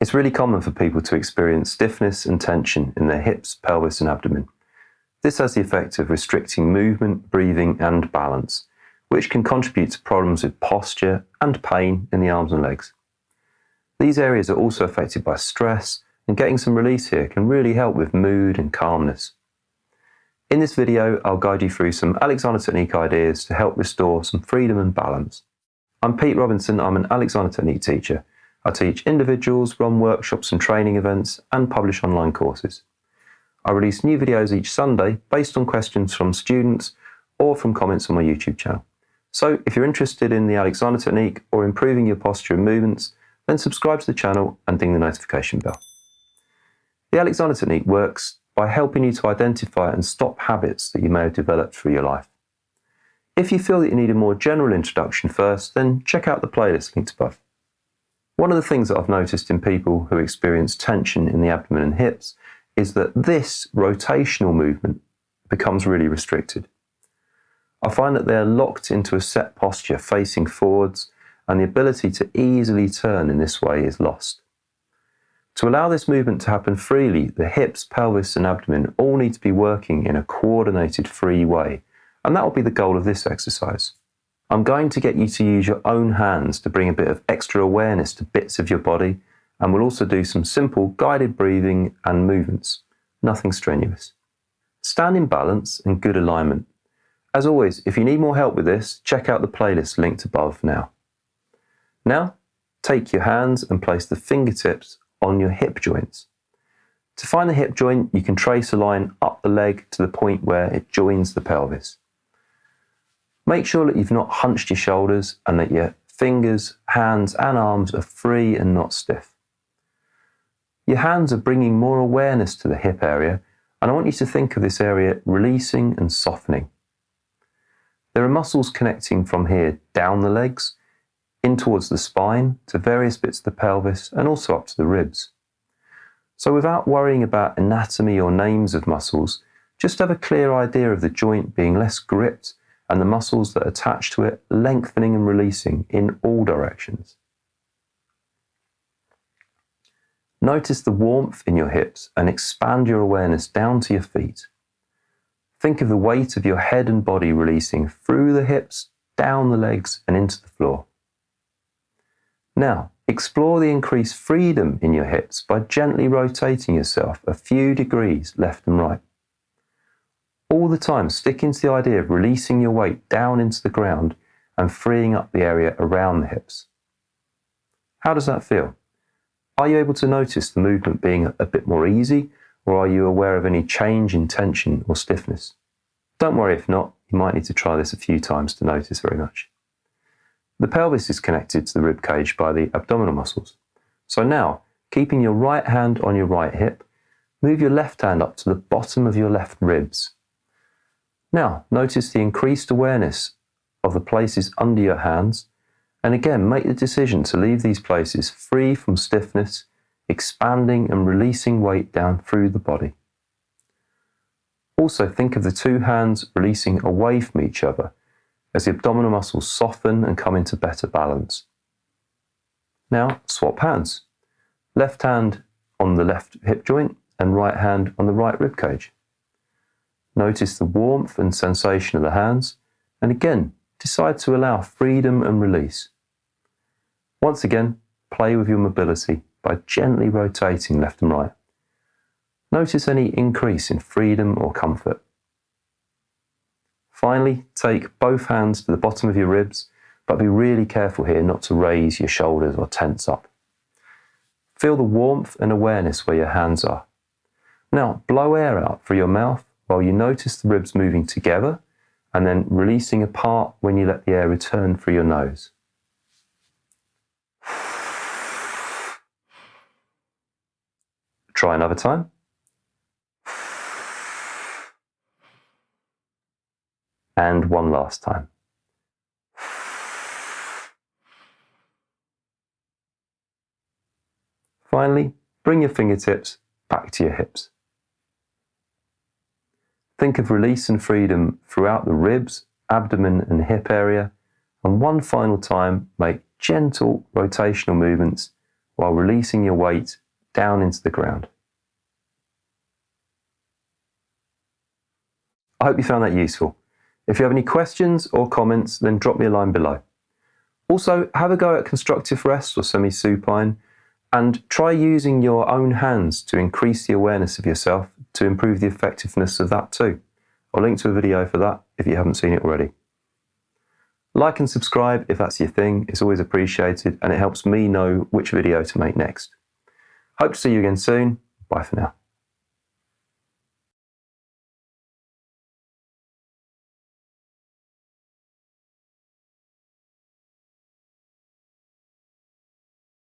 It's really common for people to experience stiffness and tension in their hips, pelvis, and abdomen. This has the effect of restricting movement, breathing, and balance, which can contribute to problems with posture and pain in the arms and legs. These areas are also affected by stress, and getting some release here can really help with mood and calmness. In this video, I'll guide you through some Alexander Technique ideas to help restore some freedom and balance. I'm Pete Robinson, I'm an Alexander Technique teacher. I teach individuals, run workshops and training events, and publish online courses. I release new videos each Sunday based on questions from students or from comments on my YouTube channel. So if you're interested in the Alexander Technique or improving your posture and movements, then subscribe to the channel and ding the notification bell. The Alexander Technique works by helping you to identify and stop habits that you may have developed through your life. If you feel that you need a more general introduction first, then check out the playlist linked above. One of the things that I've noticed in people who experience tension in the abdomen and hips is that this rotational movement becomes really restricted. I find that they're locked into a set posture facing forwards, and the ability to easily turn in this way is lost. To allow this movement to happen freely, the hips, pelvis and abdomen all need to be working in a coordinated, free way, and that will be the goal of this exercise. I'm going to get you to use your own hands to bring a bit of extra awareness to bits of your body, and we'll also do some simple guided breathing and movements, nothing strenuous. Stand in balance and good alignment. As always, if you need more help with this, check out the playlist linked above now. Now, take your hands and place the fingertips on your hip joints. To find the hip joint, you can trace a line up the leg to the point where it joins the pelvis. Make sure that you've not hunched your shoulders and that your fingers, hands and arms are free and not stiff. Your hands are bringing more awareness to the hip area, and I want you to think of this area releasing and softening. There are muscles connecting from here down the legs, in towards the spine, to various bits of the pelvis and also up to the ribs. So without worrying about anatomy or names of muscles, just have a clear idea of the joint being less gripped and the muscles that attach to it lengthening and releasing in all directions. Notice the warmth in your hips and expand your awareness down to your feet. Think of the weight of your head and body releasing through the hips, down the legs and into the floor. Now, explore the increased freedom in your hips by gently rotating yourself a few degrees left and right. All the time, stick into the idea of releasing your weight down into the ground and freeing up the area around the hips. How does that feel? Are you able to notice the movement being a bit more easy, or are you aware of any change in tension or stiffness? Don't worry if not, you might need to try this a few times to notice very much. The pelvis is connected to the rib cage by the abdominal muscles. So now, keeping your right hand on your right hip, move your left hand up to the bottom of your left ribs. Now, notice the increased awareness of the places under your hands, and again, make the decision to leave these places free from stiffness, expanding and releasing weight down through the body. Also, think of the two hands releasing away from each other as the abdominal muscles soften and come into better balance. Now, swap hands. Left hand on the left hip joint and right hand on the right rib cage. Notice the warmth and sensation of the hands, and again, decide to allow freedom and release. Once again, play with your mobility by gently rotating left and right. Notice any increase in freedom or comfort. Finally, take both hands to the bottom of your ribs, but be really careful here not to raise your shoulders or tense up. Feel the warmth and awareness where your hands are. Now, blow air out through your mouth while you notice the ribs moving together and then releasing apart when you let the air return through your nose. Try another time. And one last time. Finally, bring your fingertips back to your hips. Think of release and freedom throughout the ribs, abdomen and hip area, and one final time make gentle rotational movements while releasing your weight down into the ground. I hope you found that useful. If you have any questions or comments, then drop me a line below. Also, have a go at constructive rest or semi-supine, and try using your own hands to increase the awareness of yourself to improve the effectiveness of that too. I'll link to a video for that if you haven't seen it already. Like and subscribe if that's your thing, it's always appreciated and it helps me know which video to make next. Hope to see you again soon. Bye for now.